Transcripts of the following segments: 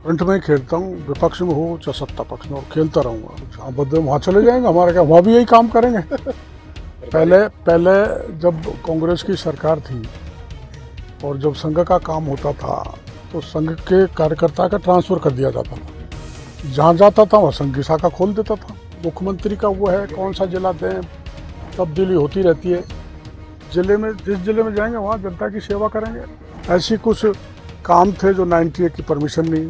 Front में खेलता हूँ, विपक्ष में हो चाहे सत्ता पक्ष में, और खेलता रहूंगा। जहाँ बदले वहाँ चले जाएंगे, हमारा क्या, वहाँ भी यही काम करेंगे। पहले जब कांग्रेस की सरकार थी और जब संघ का काम होता था तो संघ के कार्यकर्ता का ट्रांसफर कर दिया जाता था। जहाँ जाता था वहाँ संघ की शाखा खोल देता था। मुख्यमंत्री का वो है, कौन सा जिला दें, तब्दीली होती रहती है। जिले में, जिस जिले में जाएंगे वहाँ जनता की सेवा करेंगे। ऐसी कुछ काम थे जो 98 की परमिशन नहीं,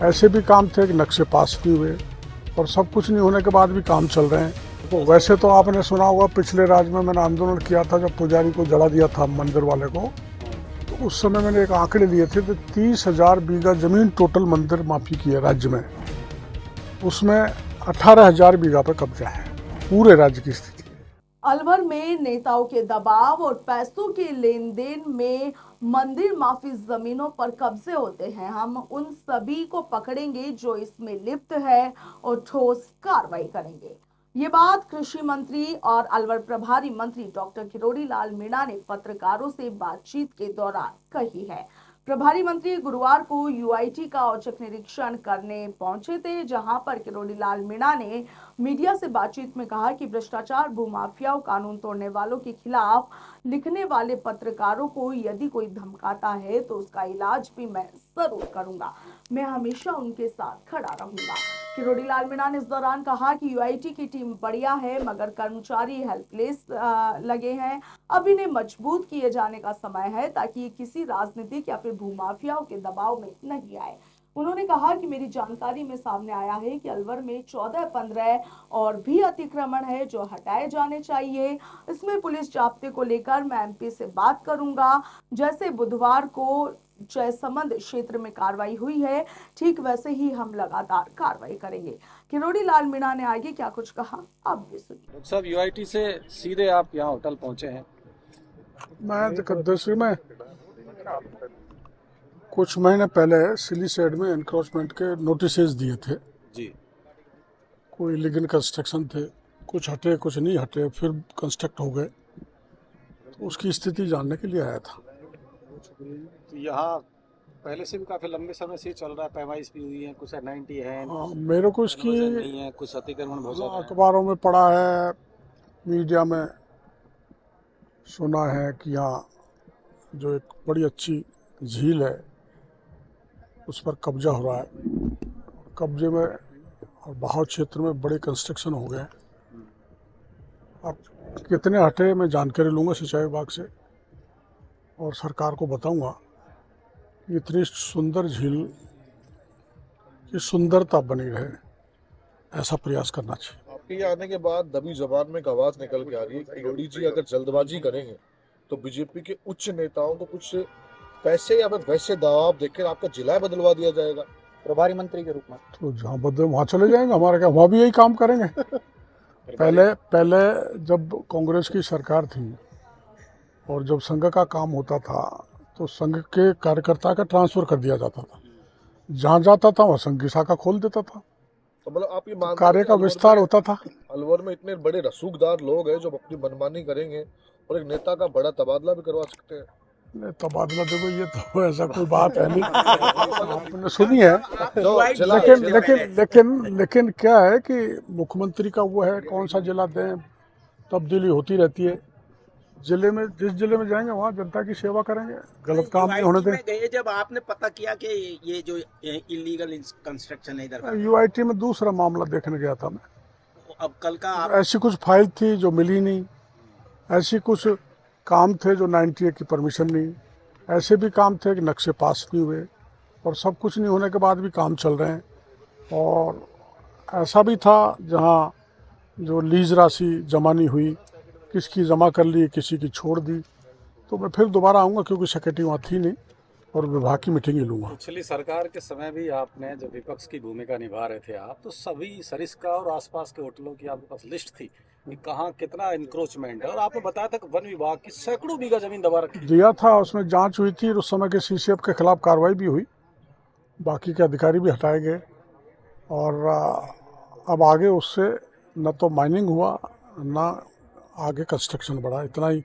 ऐसे भी काम थे कि नक्शे पास नहीं हुए, और सब कुछ नहीं होने के बाद भी काम चल रहे हैं। तो वैसे तो आपने सुना होगा, पिछले राज्य में मैंने आंदोलन किया था जब पुजारी को जला दिया था मंदिर वाले को, तो उस समय मैंने एक आंकड़े लिए थे तो 30,000 बीघा जमीन टोटल मंदिर माफी की है राज्य में। उसमें 18,000 बीघा पर कब्जा है। पूरे राज्य की स्थिति। अलवर में नेताओं के दबाव और पैसों के लेन देन में मंदिर माफी जमीनों पर कब्जे होते हैं। हम उन सभी को पकड़ेंगे जो इसमें लिप्त है और ठोस कार्रवाई करेंगे। ये बात कृषि मंत्री और अलवर प्रभारी मंत्री डॉक्टर किरोड़ी लाल मीणा ने पत्रकारों से बातचीत के दौरान कही है। प्रभारी मंत्री गुरुवार को यूआईटी का औचक निरीक्षण करने पहुंचे थे, जहां पर किरोड़ी लाल मीणा ने मीडिया से बातचीत में कहा कि भ्रष्टाचार, भूमाफियाओं, कानून तोड़ने वालों के खिलाफ लिखने वाले पत्रकारों को यदि कोई धमकाता है तो उसका इलाज भी मैं जरूर करूंगा। मैं हमेशा उनके साथ खड़ा रहूंगा। किरोड़ी लाल मीणा ने इस दौरान कहा कि यूआईटी की टीम बढ़िया है, मगर कर्मचारी हेल्पलेस लगे हैं। अब इन्हें मजबूत किए जाने का समय है ताकि ये किसी राजनीतिक या फिर भूमाफियाओं के दबाव में नहीं आए। उन्होंने कहा कि मेरी जानकारी में सामने आया है कि अलवर में 14-15 और भी अतिक्रमण है जो हटाए जाने चाहिए। इसमें पुलिस जाब्ते को लेकर मैं एमपी से बात करूंगा। जैसे बुधवार को जयसमंद क्षेत्र में कार्रवाई हुई है, ठीक वैसे ही हम लगातार कार्रवाई करेंगे। किरोड़ी लाल मीणा ने आगे क्या कुछ कहा, आप भी सुनिए। डॉक्टर साहब, यूआईटी से सीधे आप यहाँ होटल पहुंचे हैं। मैं दसवीं में कुछ महीने पहले सिली साइड में एनक्रोचमेंट के नोटिस दिए थे। जी। कोई इलीगल कंस्ट्रक्शन थे, कुछ हटे कुछ नहीं हटे, फिर कंस्ट्रक्ट हो गए, तो उसकी स्थिति जानने के लिए आया था। तो यहाँ पहले से भी काफी लंबे समय से चल रहा है, पैमाइश भी हुई है, कुछ 90 है, हाँ, मेरे को इसकी नहीं है, कुछ अतिक्रमण बहुत ज्यादा है। अखबारों में पढ़ा है, मीडिया में सुना है कि यहाँ जो एक बड़ी अच्छी झील है उस पर कब्जा हो रहा है। कब्जे में और बहाव क्षेत्र में बड़े कंस्ट्रक्शन हो गए। अब कितने हटे मैं जानकारी लूँगा सिंचाई विभाग से और सरकार को बताऊंगा। इतनी सुंदर झील की सुंदरता बनी रहे, ऐसा प्रयास करना चाहिए। आपके आने के बाद दबी जबान में एक आवाज निकल के आ रही है कि किरोड़ी जी अगर जल्दबाजी करेंगे तो बीजेपी के उच्च नेताओं को कुछ पैसे या फिर वैसे दबाव देकर आपका जिला बदलवा दिया जाएगा प्रभारी मंत्री के रूप में। तो जहाँ बदले वहाँ चले जाएंगे, हमारा क्या, वहाँ भी यही काम करेंगे। पहले जब कांग्रेस की सरकार थी और जब संघ का काम होता था तो संघ के कार्यकर्ता का ट्रांसफर कर दिया जाता था। जहाँ जाता था वहाँ संघ की शाखा खोल देता था। तो मतलब आप ये मानते हैं कार्य का विस्तार होता था। अलवर में इतने बड़े रसूखदार लोग हैं जो अपनी मनमानी करेंगे और एक नेता का बड़ा तबादला भी करवा सकते हैं। तबादला देखो, ये तो ऐसा कोई बात है नहीं, आपने सुनी है। लेकिन क्या है कि मुख्यमंत्री का वो है, कौन सा जिला दें, तब्दीली होती रहती है। जिले में, जिस जिले में जाएंगे वहाँ जनता की सेवा करेंगे, गलत काम नहीं होने दें। गए जब आपने पता किया कि ये जो इलीगल कंस्ट्रक्शन है इधर, यूआईटी में दूसरा मामला देखने गया था मैं। अब कल का ऐसी कुछ फाइल थी जो मिली नहीं, ऐसी कुछ काम थे जो 98 की परमिशन नहीं, ऐसे भी काम थे कि नक्शे पास नहीं हुए, और सब कुछ नहीं होने के बाद भी काम चल रहे हैं। और ऐसा भी था जहाँ जो लीज राशि जमा नहीं हुई, किसकी जमा कर ली, किसी की छोड़ दी। तो मैं फिर दोबारा आऊँगा, क्योंकि सेक्रेटरी वहाँ थी नहीं, और विभाग की मीटिंग ही लूँगा। पिछली सरकार के समय भी आपने जब विपक्ष की भूमिका निभा रहे थे आप, तो सभी सरिस्का और आसपास के होटलों की आपके पास लिस्ट थी कि कहाँ कितना इंक्रोचमेंट है, और आपने बताया था कि वन विभाग की सैकड़ों बीघा जमीन दबा रखी दिया था, उसमें जांच हुई थी, उस समय के सीसीएफ के खिलाफ कार्रवाई भी हुई, बाकी के अधिकारी भी हटाए गए। और अब आगे उससे न तो माइनिंग हुआ न आगे कंस्ट्रक्शन बढ़ा, इतना ही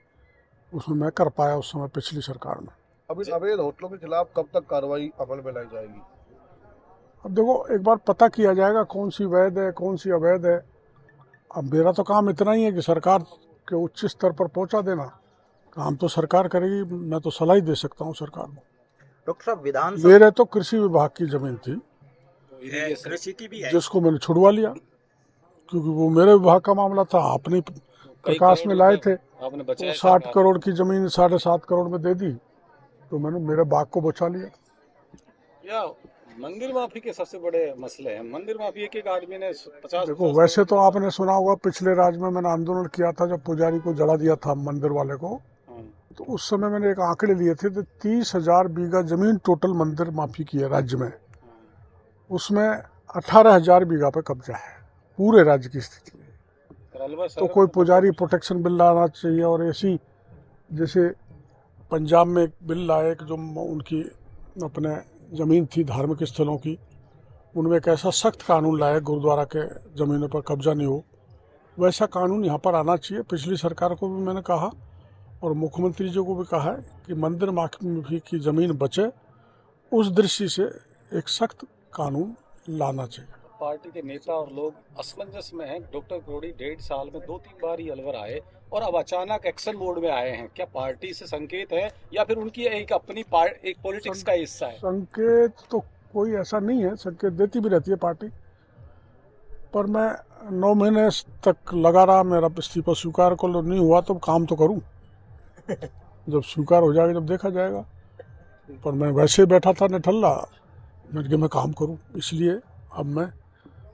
उसमें मैं कर पाया उस समय पिछली सरकार में। अब इन अवैध होटलों के खिलाफ कब तक कार्रवाई अमल में लाई जाएगी? अब देखो, एक बार पता किया जाएगा कौन सी वैध है कौन सी अवैध है। अब मेरा तो काम इतना ही है कि सरकार के उच्च स्तर पर पहुंचा देना। काम तो सरकार करेगी, मैं तो सलाह ही दे सकता हूं सरकार को। डॉक्टर साहब विधानसभा मेरे तो कृषि विभाग की जमीन थी कृषि की भी है, जिसको मैंने छुड़वा लिया, क्योंकि वो मेरे विभाग का मामला था। अपने प्रकाश में लाए थे आपने तो बचाया 60 करोड़ की जमीन 7.5 करोड़ में दे दी, तो मैंने मेरे बाग को बचा लिया। या मंदिर माफी के सबसे बड़े मसले हैं। मंदिर माफी एक आदमी ने 50 देखो, वैसे तो आपने सुना होगा पिछले राज्य में मैंने आंदोलन किया था जब पुजारी को जला दिया था मंदिर वाले को, तो उस समय मैंने एक आंकड़े लिए थे तो 30,000 बीघा जमीन टोटल मंदिर माफी की है राज्य में। उसमें 18,000 बीघा पे कब्जा है पूरे राज्य की स्थिति में। तो कोई पुजारी प्रोटेक्शन बिल लाना चाहिए, और ऐसी जैसे पंजाब में एक बिल लाए कि जो उनकी अपने ज़मीन थी धार्मिक स्थलों की, उनमें एक ऐसा सख्त कानून लाया गुरुद्वारा के ज़मीनों पर कब्जा नहीं हो। वैसा कानून यहाँ पर आना चाहिए। पिछली सरकार को भी मैंने कहा और मुख्यमंत्री जी को भी कहा है कि मंदिर माफी की ज़मीन बचे, उस दृष्टि से एक सख्त कानून लाना चाहिए। पार्टी के नेता और लोग असमंजस में हैं। डॉक्टर करोड़ी 1.5 साल में 2-3 बार ही अलवर आए और अब अचानक एक्शन मोड में आए हैं। क्या पार्टी से संकेत है या फिर उनकी एक अपनी एक पॉलिटिक्स का हिस्सा है? संकेत तो कोई ऐसा नहीं है, संकेत देती भी रहती है पार्टी, पर मैं 9 महीने तक लगा रहा। मेरा इस्तीफा स्वीकार को नहीं हुआ तो काम तो करूं। जब स्वीकार हो जाएगा जब देखा जाएगा। पर मैं वैसे ही बैठा था निठल्ला, मैं काम करूं, इसलिए अब मैं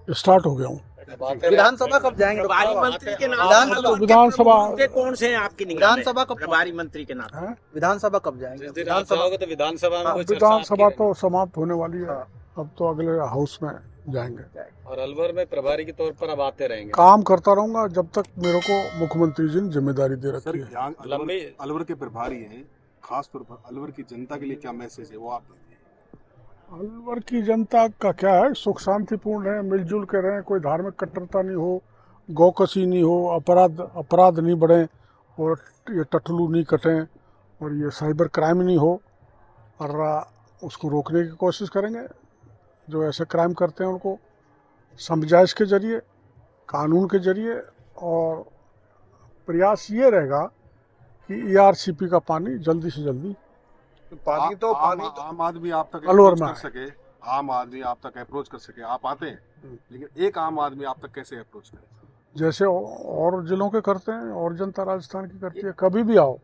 स्टार्ट हो गया हूँ। विधानसभा कब जाएंगे? प्रभारी मंत्री के नाम विधानसभा कौन से हैं आपकी निगाह में? विधानसभा कब प्रभारी मंत्री के नाम? विधानसभा कब जाएंगे? विधानसभा तो समाप्त होने वाली है, अब तो अगले हाउस में जाएंगे। और अलवर में प्रभारी के तौर पर अब आते रहेंगे। काम करता रहूंगा जब तक मेरे को मुख्यमंत्री जी ने जिम्मेदारी दे रखी है। अलवर के प्रभारी हैं, खास तौर पर अलवर की जनता के लिए क्या मैसेज है वो आप दीजिए। अलवर की जनता का क्या है, सुख शांतिपूर्ण है, मिलजुल के रहें, कोई धार्मिक कट्टरता नहीं हो, गौकसी नहीं हो, अपराध नहीं बढ़े, और ये टटलू नहीं कटें, और ये साइबर क्राइम नहीं हो, और उसको रोकने की कोशिश करेंगे। जो ऐसे क्राइम करते हैं उनको समझाइश के जरिए, कानून के जरिए, और प्रयास ये रहेगा कि ERCP का पानी जल्दी से जल्दी पानी तो आम आदमी आप तक अलवर अप्रोच में कर सके, आम आदमी आप तक अप्रोच कर सके। आप आते हैं, लेकिन एक आम आदमी आप तक कैसे अप्रोच करे? जैसे और जिलों के करते हैं, और जनता राजस्थान की करती है। कभी भी आओ,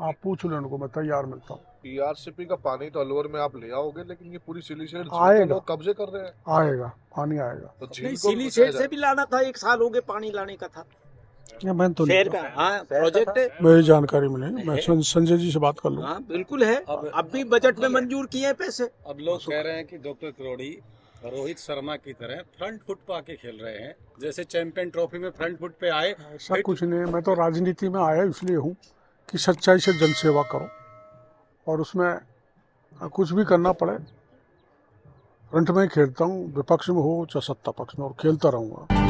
आप पूछ लें उनको, मैं तैयार मिलता हूँ। ERCP का पानी तो अलवर में आप ले आओगे, लेकिन ये पूरी सिली शेड आएगा, लोग कब्जे कर रहे हैं। आएगा, पानी आएगा। तो नहीं, सिली शेड से भी लाना था, 1 साल हो गए पानी लाने का था। मैं तो शहर का प्रोजेक्ट है, मेरी जानकारी में नहीं, मैं संजय जी से बात कर लूँ। हाँ बिल्कुल है। अब भी बजट में मंजूर किए हैं पैसे। अब लोग कह रहे हैं कि डॉक्टर करोड़ी रोहित शर्मा की तरह फ्रंट फुट पे आके खेल रहे हैं, जैसे चैंपियन ट्रॉफी में फ्रंट फुट पे आए। ऐसा कुछ नहीं है, मैं तो राजनीति में आया इसलिए हूँ कि सच्चाई से जनसेवा करो, और उसमें कुछ भी करना पड़े फ्रंट में ही खेलता हूँ, विपक्ष में हो चाहे सत्ता पक्ष में, और खेलता रहूँगा।